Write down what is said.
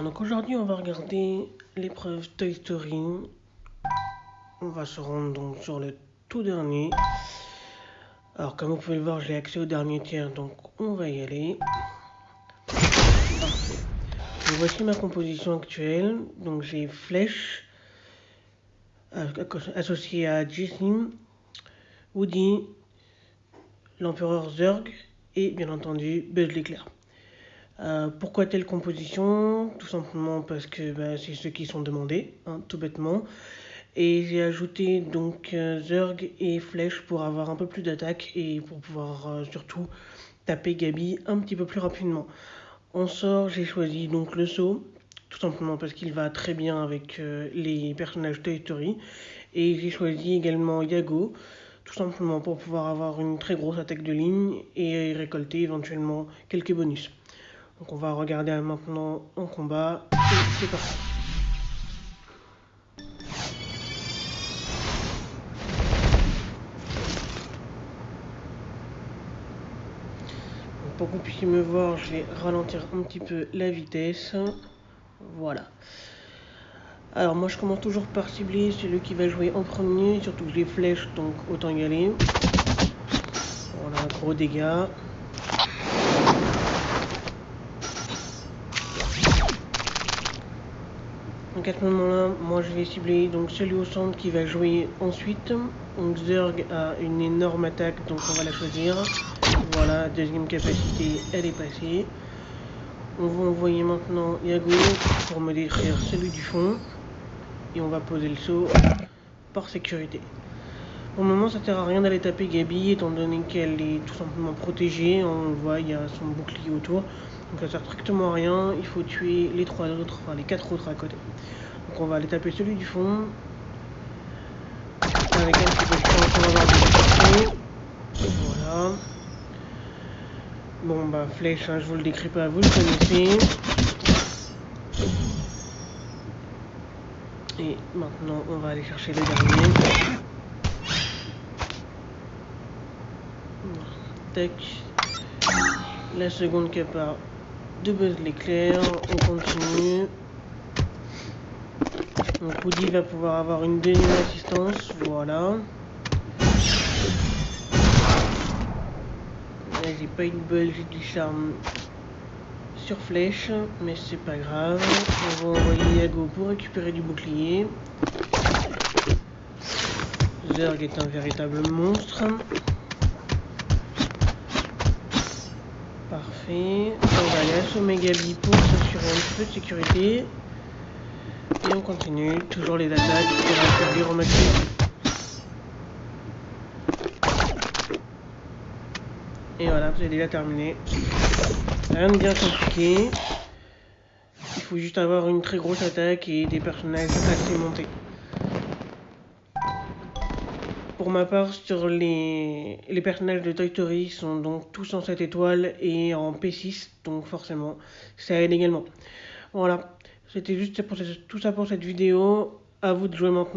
Donc aujourd'hui on va regarder l'épreuve Toy Story. On va se rendre donc sur le tout dernier. Alors comme vous pouvez le voir, j'ai accès au dernier tiers, donc on va y aller. Donc voici ma composition actuelle. Donc j'ai Flèche associée à Jessie, Woody, l'empereur Zurg et bien entendu Buzz l'éclair. Pourquoi telle composition? Tout simplement parce que c'est ceux qui sont demandés, tout bêtement. Et j'ai ajouté donc Zurg et Flèche pour avoir un peu plus d'attaque et pour pouvoir surtout taper Gabi un petit peu plus rapidement. En sort, j'ai choisi donc le saut, tout simplement parce qu'il va très bien avec les personnages Toy Story. Et j'ai choisi également Yago, tout simplement pour pouvoir avoir une très grosse attaque de ligne et récolter éventuellement quelques bonus. Donc on va regarder maintenant en combat et c'est parti. Donc pour que vous puissiez me voir, je vais ralentir un petit peu la vitesse. Voilà. Alors moi je commence toujours par cibler celui qui va jouer en premier, surtout que j'ai flèches donc autant y aller. Voilà, gros dégâts. Donc à ce moment-là, moi je vais cibler donc celui au centre qui va jouer ensuite. Donc Zurg a une énorme attaque, donc on va la choisir. Voilà, deuxième capacité, elle est passée. On va envoyer maintenant Yago pour me détruire celui du fond. Et on va poser le saut par sécurité. Pour le moment, ça sert à rien d'aller taper Gabi, étant donné qu'elle est tout simplement protégée. On le voit, il y a son bouclier autour. Donc ça sert strictement à rien, il faut tuer les 3 autres, enfin les 4 autres à côté. Donc on va aller taper celui du fond. Avec un petit peu de chance, on va avoir des portées. Voilà. Bon flèche, je vous le décris pas, vous le connaissez. Et maintenant, on va aller chercher le dernier. Tac. La seconde capa de Buzz l'éclair, on continue. Donc Woody va pouvoir avoir une deuxième assistance, voilà. Là j'ai pas eu de bol, j'ai du charme sur flèche, mais c'est pas grave. On va envoyer Yago pour récupérer du bouclier. Zurg est un véritable monstre. Parfait. On va aller assommer Gabi pour s'assurer un petit peu de sécurité. Et on continue, toujours les attaques pour affaiblir au maximum. Et voilà, vous avez déjà terminé. Rien de bien compliqué. Il faut juste avoir une très grosse attaque et des personnages assez montés. Pour ma part, sur les personnages de Toy Story sont donc tous en 7 étoiles et en P6, donc forcément, ça aide également. Voilà, c'était juste tout ça pour cette vidéo. À vous de jouer maintenant.